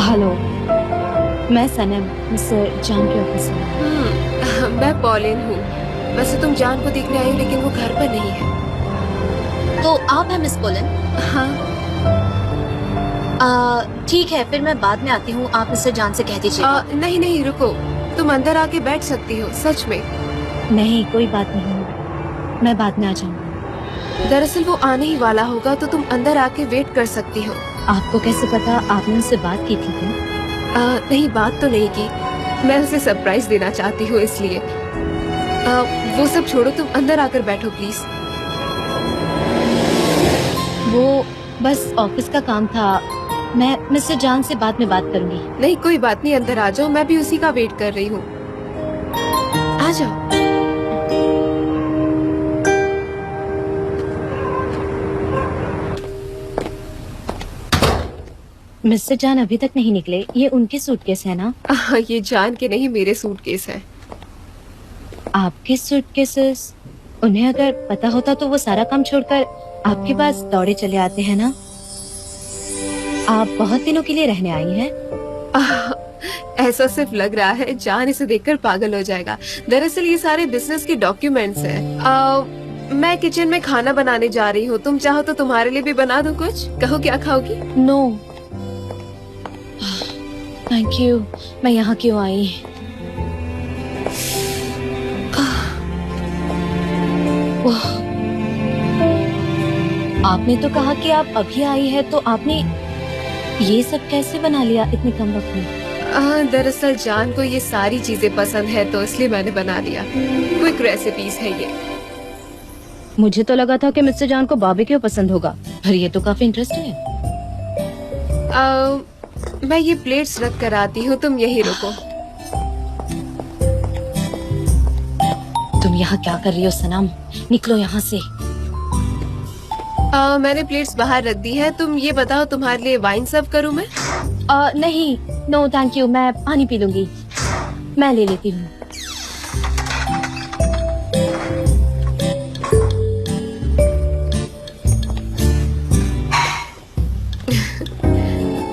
Hello, मैं सनम, mister जान के ऑफिस में। मैं पॉलिन हूँ। वैसे तुम जान को देखने आई हो, लेकिन वो घर पर नहीं है। तो आप हैं मिस पॉलिन? हाँ। ठीक है, फिर मैं बाद में आती हूँ, आप मिस्टर जान से कह दीजिएगा। नहीं नहीं, रुको, तुम अंदर आके बैठ सकती हो, सच में। नहीं, कोई बात नहीं, मैं बाद में आ जाऊंगी। दरअसल वो आने ही वाला होगा, तो तुम अंदर आके वेट कर सकती हो। आपको कैसे पता? आपने उससे बात की थी क्या? नहीं, बात तो नहीं की, मैं उसे सरप्राइज देना चाहती हूँ, इसलिए। वो सब छोड़ो, तुम अंदर आकर बैठो प्लीज। वो बस ऑफिस का काम था, मैं मिस्टर जान से बाद में बात करूंगी। नहीं, कोई बात नहीं, अंदर आ जाओ, मैं भी उसी का वेट कर रही हूँ। आ जाओ। मिस्टर जान अभी तक नहीं निकले, ये उनके सूटकेस है ना? ये जान के नहीं, मेरे सूटकेस है। आपके सूटकेसेस? उन्हें अगर पता होता तो वो सारा काम छोड़कर आपके पास दौड़े चले आते हैं ना। आप बहुत दिनों के लिए रहने आई हैं? ऐसा सिर्फ लग रहा है, जान इसे देखकर पागल हो जाएगा। दरअसल ये सारे बिजनेस के डॉक्यूमेंट्स हैं। मैं किचन में खाना बनाने जा रही हूँ, तुम चाहो तो तुम्हारे लिए भी बना दूँ कुछ। कहो क्या खाओगी? नो थैंक यू, मैं यहाँ क्यों आई? आपने तो कहा कि आप अभी आई है, तो आपने ये सब कैसे बना लिया इतने कम वक्त में? दरअसल जान को ये सारी चीजें पसंद है, तो इसलिए मैंने बना लिया। क्विक रेसिपीज है ये। मुझे तो लगा था कि मिस्टर जान को बारबेक्यू पसंद होगा, पर ये तो काफी इंटरेस्टिंग है। मैं ये प्लेट्स रख कर आती हूँ, तुम यही रुको। तुम यहाँ क्या कर रही हो सनम? निकलो यहाँ से। मैंने प्लेट्स बाहर रख दी है। तुम ये बताओ, तुम्हारे लिए वाइन सर्व करूँ मैं? नहीं, नो थैंक यू, मैं पानी पी लूंगी, मैं ले लेती हूँ।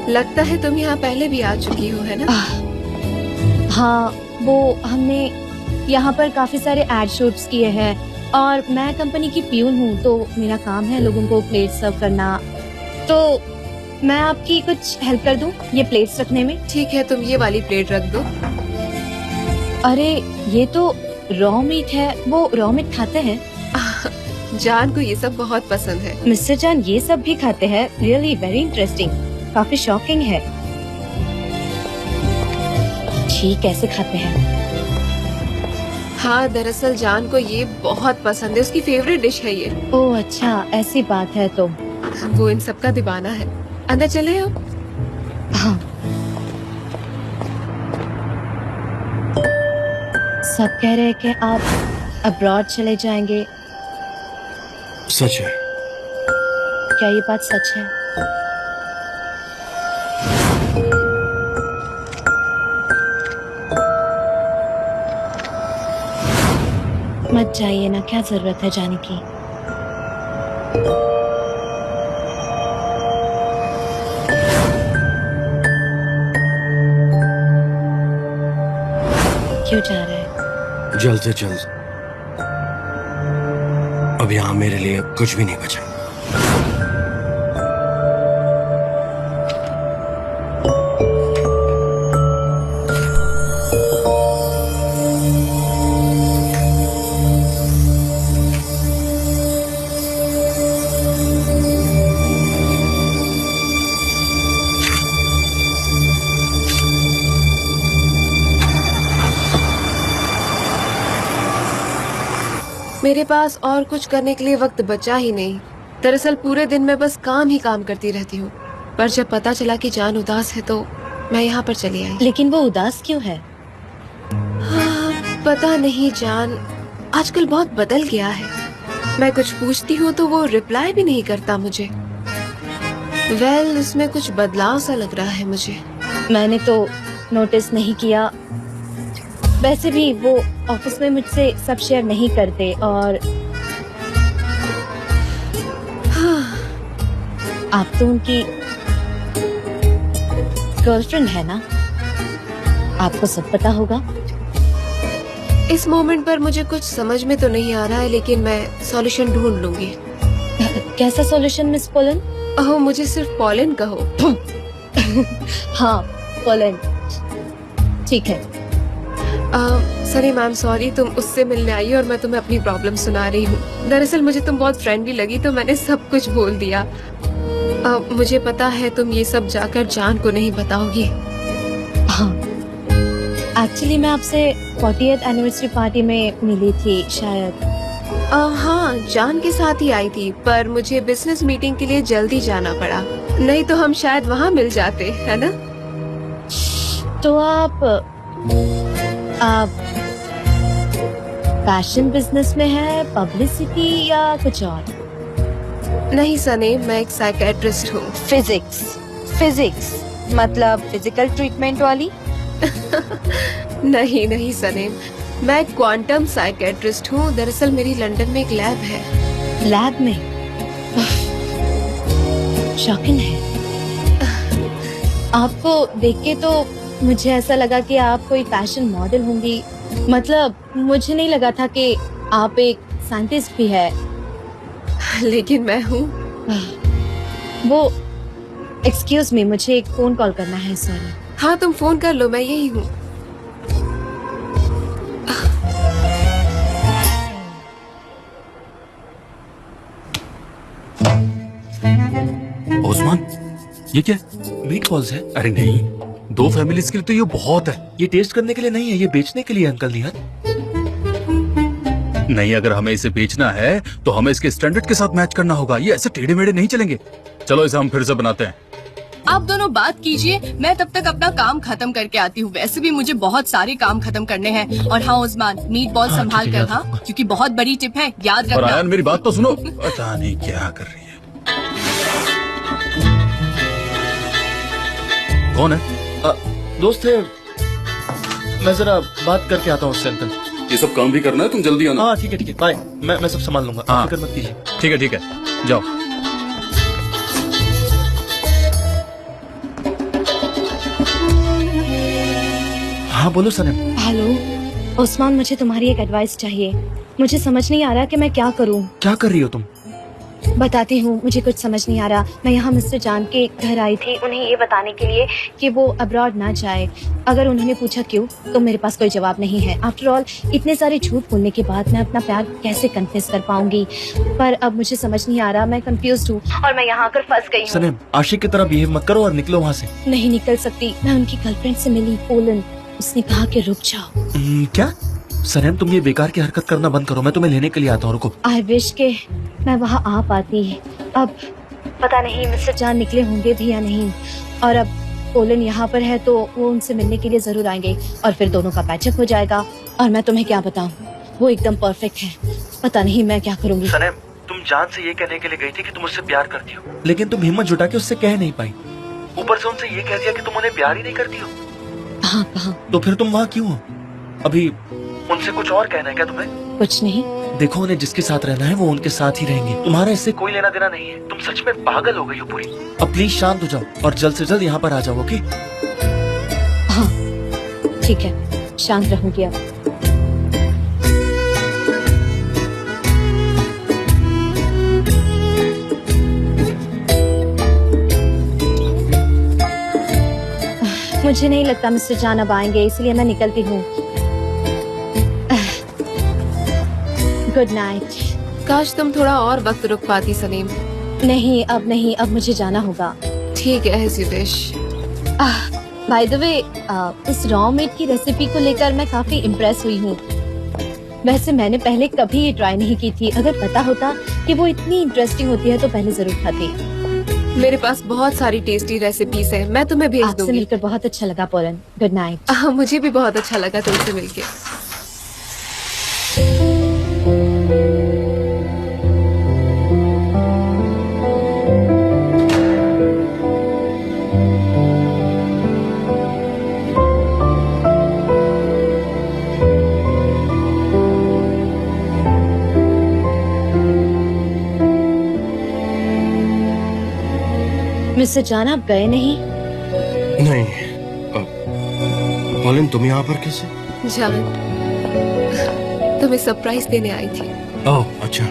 लगता है तुम यहाँ पहले भी आ चुकी हो, है ना? हाँ, वो हमने यहाँ पर काफी सारे एड शूट्स किए हैं, और मैं कंपनी की प्यून हूँ, तो मेरा काम है लोगों को प्लेट सर्व करना। तो मैं आपकी कुछ हेल्प कर दूँ ये प्लेट्स रखने में? ठीक है, तुम ये वाली प्लेट रख दो। अरे ये तो रॉ मीट है, वो रॉ मीट खाते हैं? जान को ये सब बहुत पसंद है। मिस्टर जान ये सब भी खाते हैं? रियली वेरी इंटरेस्टिंग, काफी शॉकिंग है। ठीक, कैसे खाते हैं? हाँ, दरअसल जान को ये बहुत पसंद है, उसकी फेवरेट डिश है ये। ओह अच्छा, ऐसी बात है। तो वो इन सब का दीवाना है। अंदर चले अब? हाँ। सब कह रहे हैं कि आप अब्रॉड चले जाएंगे। सच है। क्या ये बात सच है? मत जाइए ना, क्या जरूरत है जाने की। क्यों जा रहा है? जल्द से जल्द। अब यहाँ मेरे लिए कुछ भी नहीं बचा। मेरे पास और कुछ करने के लिए वक्त बचा ही नहीं। दरअसल पूरे दिन मैं बस काम ही काम करती रहती हूँ, पर जब पता चला कि जान उदास है तो मैं यहाँ पर चली आई। लेकिन वो उदास क्यों है? पता नहीं जान, आजकल बहुत बदल गया है। मैं कुछ पूछती हूँ तो वो रिप्लाई भी नहीं करता मुझे। उसमें कुछ बदलाव सा लग रहा है मुझे। मैंने तो नोटिस नहीं किया। वैसे भी वो ऑफिस में मुझसे सब शेयर नहीं करते और आप तो उनकी गर्लफ्रेंड है ना, आपको सब पता होगा। इस मोमेंट पर मुझे कुछ समझ में तो नहीं आ रहा है, लेकिन मैं सॉल्यूशन ढूंढ लूंगी। कैसा सॉल्यूशन मिस पोलन? ओह, मुझे सिर्फ पोलन कहो। हाँ, पोलन ठीक है। सॉरी मैम, सॉरी, तुम उससे मिलने आई और मैं तुम्हें अपनी प्रॉब्लम सुना रही हूँ। दरअसल मुझे तुम बहुत फ्रेंडली लगी तो मैंने सब कुछ बोल दिया। मुझे पता है तुम ये सब जाकर जान को नहीं बताओगी। हाँ, एक्चुअली मैं आपसे 40th एनिवर्सरी पार्टी में मिली थी शायद। हाँ, जान के साथ ही आई थी, पर मुझे बिजनेस मीटिंग के लिए जल्दी जाना पड़ा, नहीं तो हम शायद वहाँ मिल जाते, है ना? तो आप फैशन बिजनेस में है, पब्लिसिटी या कुछ और? नहीं सने, मैं एक साइकेट्रिस्ट हूँ। फिजिक्स मतलब फिजिकल ट्रीटमेंट वाली? नहीं नहीं सने, मैं क्वांटम साइकेट्रिस्ट हूँ। दरअसल मेरी लंदन में एक लैब है। लैब में? शॉकिंग है। आपको देख के तो मुझे ऐसा लगा कि आप कोई फैशन मॉडल होंगी। मतलब मुझे नहीं लगा था कि आप एक साइंटिस्ट भी है। लेकिन मैं हूँ। वो एक्सक्यूज मी, मुझे एक फोन कॉल करना है। सॉरी। हाँ, तुम फोन कर लो, मैं यही हूँ। ओस्मान, ये क्या? मीट बॉल्स है। अरे नहीं, 2 फैमिलीज के लिए तो ये बहुत है। ये टेस्ट करने के लिए नहीं है, ये बेचने के लिए अंकल निहाल। नहीं, अगर हमें इसे बेचना है तो हमें इसके स्टैंडर्ड के साथ मैच करना होगा। ये ऐसे टेढ़े मेढ़े नहीं चलेंगे। चलो इसे हम फिर से बनाते हैं। आप दोनों बात कीजिए, मैं तब तक अपना काम खत्म करके आती हूँ। वैसे भी मुझे बहुत सारे काम खत्म करने हैं। और हाँ उस्मान, मीट बॉल संभाल कर, हाँ, क्योंकि बहुत बड़ी टिप है, याद और रखना। आयन, मेरी बात तो सुनो। पता नहीं क्या कर रही है। कौन है? दोस्त है, मैं जरा बात करके आता हूँ उससे अंकल। ये सब काम भी करना है, तुम जल्दी आना। हाँ ठीक है बाय। मैं सब संभाल लूंगा, हाँ। फिक्र मत कीजिए। ठीक है, जाओ। हाँ बोलो सनम। हेलो उस्मान, मुझे तुम्हारी एक एडवाइस चाहिए। मुझे समझ नहीं आ रहा कि मैं क्या करूं। क्या कर रही हो तुम? बताती हूँ, मुझे कुछ समझ नहीं आ रहा। मैं यहाँ मिस्टर जान के घर आई थी उन्हें ये बताने के लिए कि वो अब्रॉड ना जाए। अगर उन्होंने पूछा क्यों, तो मेरे पास कोई जवाब नहीं है। आफ्टर ऑल, इतने सारे झूठ बोलने के बाद मैं अपना प्यार कैसे कन्फेस कर पाऊंगी? पर अब मुझे समझ नहीं आ रहा, मैं कंफ्यूज्ड हूँ और मैं यहाँ आकर फंस गई हूँ। सनम, आशिक की तरह बिहेव मत करो और निकलो वहाँ से। नहीं निकल सकती। मैं उनकी गर्लफ्रेंड से मिली, पोलन। उसने कहा कि रुक जाओ। क्या? सनम, तुम ये बेकार की हरकत करना बंद करो, मैं तुम्हें लेने के लिए आता हूँ, रुको। आई विश के मैं वहाँ आ पाती। अब पता नहीं मिस्टर जान निकले होंगे भी या नहीं। और अब पोलन यहाँ पर है तो वो उनसे मिलने के लिए जरूर आएंगे और फिर दोनों का पैचअप हो जाएगा। और मैं तुम्हें क्या बताऊँ, वो एकदम परफेक्ट है। पता नहीं मैं क्या करूँगी। सनम, तुम जान से ये कहने के लिए गई थी कि तुम उससे प्यार करती हो, लेकिन तुम हिम्मत जुटा के उससे कह नहीं पाई। ऊपर से उनसे ये कह दिया कि तुम उन्हें प्यार ही नहीं करती हो। हाँ कहा। तो फिर तुम वहाँ क्यों हो? अभी उनसे कुछ और कहना है क्या तुम्हें? कुछ नहीं। देखो, उन्हें जिसके साथ रहना है वो उनके साथ ही रहेंगे। तुम्हारा इससे कोई लेना देना नहीं है। तुम सच में पागल हो गई हो पूरी। अब प्लीज शांत हो जाओ और जल्द से जल्द यहाँ पर आ जाओ, ओके? हाँ ठीक है, शांत रहूंगी अब। मुझे नहीं लगता मिस्टर जान अब आएंगे, इसलिए मैं निकलती हूँ। Good night. काश तुम थोड़ा और वक्त रुक पाती सलीम। नहीं अब मुझे जाना होगा। ठीक है, as you wish। By the way, उस रॉ मीट की रेसिपी को लेकर मैं काफी इम्प्रेस हुई हूँ। वैसे मैंने पहले कभी ये ट्राई नहीं की थी। अगर पता होता कि वो इतनी इंटरेस्टिंग होती है तो पहले जरूर खाती। मेरे पास बहुत सारी टेस्टी रेसिपीज हैं, मैं तुम्हें भेज आपसे दूंगी। मिलकर बहुत अच्छा लगा पोलन। Good night. मुझे भी बहुत अच्छा लगा तुमसे मिलके। मिस्टर जान, आप गए नहीं? नहीं। पोलन, तुम यहाँ पर कैसे? जान, तुम्हें सरप्राइज देने आई थी। ओह अच्छा।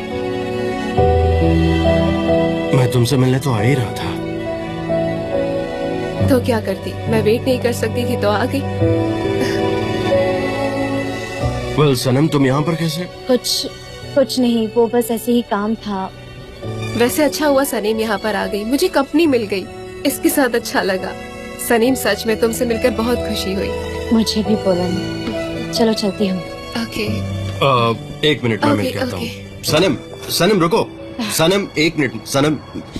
मैं तुमसे मिलने तो आ ही रहा था। तो क्या करती, मैं वेट नहीं कर सकती थी तो आ गई। वेल सनम, तुम यहाँ पर कैसे? कुछ नहीं, वो बस ऐसे ही काम था। वैसे अच्छा हुआ सनीम यहाँ पर आ गई, मुझे कंपनी मिल गई, इसके साथ अच्छा लगा। सनीम, सच में तुमसे मिलकर बहुत खुशी हुई। मुझे भी पोलन। चलो चलती हूँ। ओके। एक मिनट में मिल के आता हूँ। सनम, सनम रुको। सनम एक मिनट। सनम,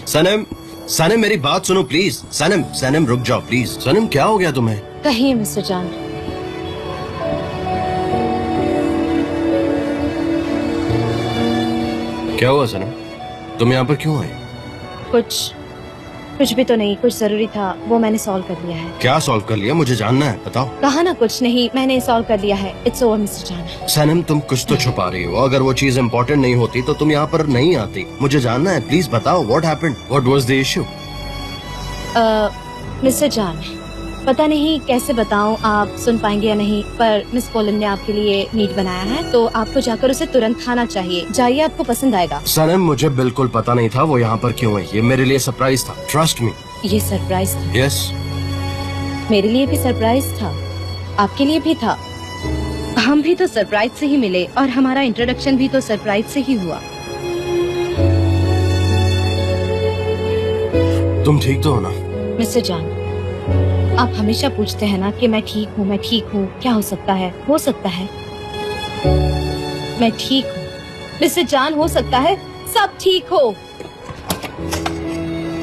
सनम, सनम मेरी बात सुनो प्लीज। सनम, सनम रुक जाओ प्लीज। सनम क्या हो गया तुम्हें? कहिए मिस्टर जान। क्या हुआ सनम? तुम यहाँ पर क्यों आए? कुछ भी तो नहीं, कुछ जरूरी था, वो मैंने सॉल्व कर लिया है। क्या सॉल्व कर लिया? मुझे जानना है, बताओ। कहा ना कुछ नहीं, मैंने सॉल्व कर लिया है। इट्स ओवर मिस्टर जान। सनम, तुम कुछ तो छुपा रही हो। अगर वो चीज इम्पोर्टेंट नहीं होती तो तुम यहाँ पर नहीं आती। मुझे जानना है, प्लीज बताओ। What happened? What was the issue? Mister जान, पता नहीं कैसे बताऊं, आप सुन पाएंगे या नहीं, पर मिस पोलन ने आपके लिए मीट बनाया है, तो आपको जाकर उसे तुरंत खाना चाहिए। जाइए, आपको पसंद आएगा। सनम, मुझे बिल्कुल पता नहीं था वो यहाँ पर क्यों है। ये मेरे लिए सरप्राइज था। Trust me. ये सरप्राइज था? यस। मेरे लिए भी सरप्राइज था, आपके लिए भी था। हम भी तो सरप्राइज से ही मिले और हमारा इंट्रोडक्शन भी तो सरप्राइज से ही हुआ। तुम ठीक तो हो ना? मिस्टर जान, आप हमेशा पूछते हैं ना कि मैं ठीक हूँ, मैं ठीक हूँ। क्या हो सकता है? हो सकता है मैं ठीक हूँ। मिस्टर जान, हो सकता है सब ठीक हो।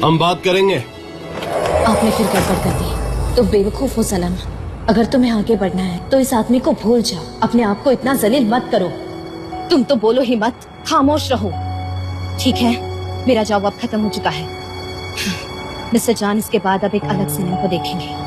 हम बात करेंगे। आपने फिर गड़बड़ कर दी। तो बेवकूफ हो सनम। अगर तुम्हें आगे बढ़ना है तो इस आदमी को भूल जाओ। अपने आप को इतना जलील मत करो। तुम तो बोलो ही मत, खामोश रहो। ठीक है, मेरा जॉब अब खत्म हो चुका है। मिस्टर जान, इसके बाद अब एक अलग सनम को देखेंगे।